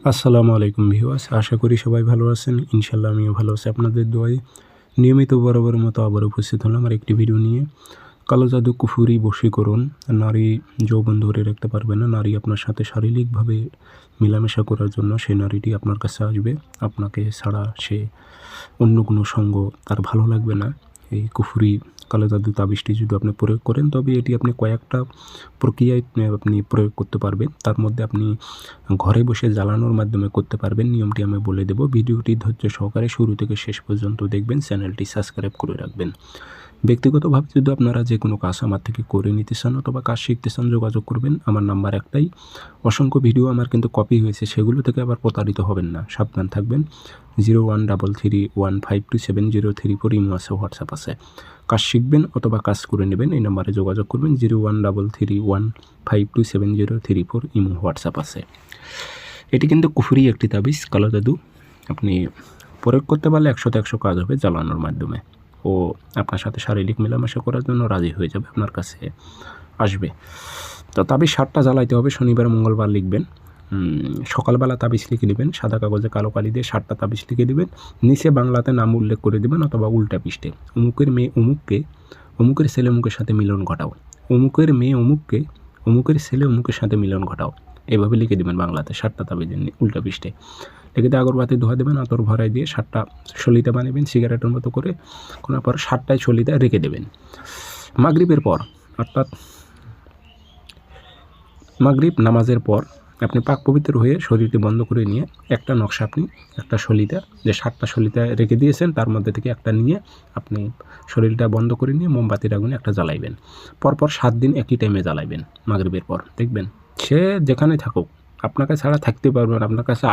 আসসালামু আলাইকুম ভিউয়ার্স, আশা করি সবাই ভালো আছেন। ইনশাল্লাহ আমিও ভালো আছি আপনাদের দোয়ায়। নিয়মিত বরাবরের মতো আবার উপস্থিত হলাম আর একটি ভিডিও নিয়ে। কালো জাদু, কুফুরি, বশীকরণ। নারী যৌবন ধরে রাখতে পারবে না। নারী আপনার সাথে শারীরিকভাবে মেলামেশা করার জন্য সেই নারীটি আপনার কাছে আসবে। আপনাকে ছাড়া সে অন্য কোনো সঙ্গ তার ভালো লাগবে না। এই কুফুরি কালো জাদু তাবিজটি যদি আপনি প্রয়োগ করেন, তবে এটি আপনি কয়েকটা প্রক্রিয়ায় আপনি প্রয়োগ করতে পারবেন। তার মধ্যে আপনি ঘরে বসে জ্বালানোর মাধ্যমে করতে পারবেন। নিয়মটি আমি বলে দেব। ভিডিওটি ধৈর্য সহকারে শুরু থেকে শেষ পর্যন্ত দেখবেন। চ্যানেলটি সাবস্ক্রাইব করে রাখবেন। ব্যক্তিগতভাবে যদি আপনারা যে কোনো কাজ আমার থেকে করে নিতে চান অথবা কাজ শিখতে চান, যোগাযোগ করবেন। আমার নাম্বার একটাই। অসংখ্য ভিডিও আমার কিন্তু কপি হয়েছে, সেগুলো থেকে আবার প্রতারিত হবেন না, সাবধান থাকবেন। 0133152703 ইমো আছে, হোয়াটসঅ্যাপ আছে। কাজ শিখবেন অথবা কাজ করে নেবেন, এই নাম্বারে যোগাযোগ করবেন। 0133152703 ইমো, হোয়াটসঅ্যাপ আছে। এটি কিন্তু কুফুরি একটি তাবিজ, কালো জাদু। আপনি প্রয়োগ করতে পারলে 100তে 100 কাজ হবে জ্বালানোর মাধ্যমে। ও আপনার সাথে শারীরিক মেলামেশা করার জন্য রাজি হয়ে যাবে, আপনার কাছে আসবে। তো তাবিজ 7টা জ্বালাইতে হবে। শনিবার মঙ্গলবার লিখবেন। সকালবেলা তাবিজ লিখে নেবেন, সাদা কাগজে কালো কালি দিয়ে 7টা তাবিজ লিখে দেবেন। নিচে বাংলাতে নাম উল্লেখ করে দেবেন অথবা উল্টা পৃষ্ঠে, অমুকের মেয়ে অমুককে, অমুকের ছেলে অমুকের সাথে মিলন ঘটাও, অমুকের মেয়ে অমুককে, অমুকের ছেলে অমুকের সাথে মিলন ঘটাও। এভাবে লিখে দেবেন বাংলাতে 7টা তাবিজের উল্টা পৃষ্ঠে। লিখে দিয়ে আগরবাতি ধোয়া দেবেন, আতর ভরাই দিয়ে 7টা সলিতা বানাবেন সিগারেটের মতো করে। করার পর 7টায় সলিতা রেখে দেবেন। মাগরিবের পর, অর্থাৎ মাগরিব নামাজের পর আপনি পাক পবিত্র হয়ে শরীরটি বন্ধ করে নিয়ে একটা নকশা, আপনি একটা সলিতা, যে 7টা সলিতা রেখে দিয়েছেন তার মধ্যে থেকে একটা নিয়ে আপনি শরীরটা বন্ধ করে নিয়ে মোমবাতির আগুনে একটা জ্বালাইবেন। পরপর 7 দিন একই টাইমে জ্বালাইবেন। মাগরিবের পর দেখবেন সে যেখানে থাকুক আপনাকে ছাড়া থাকতে পারবেন, আপনার কাছে আসবে।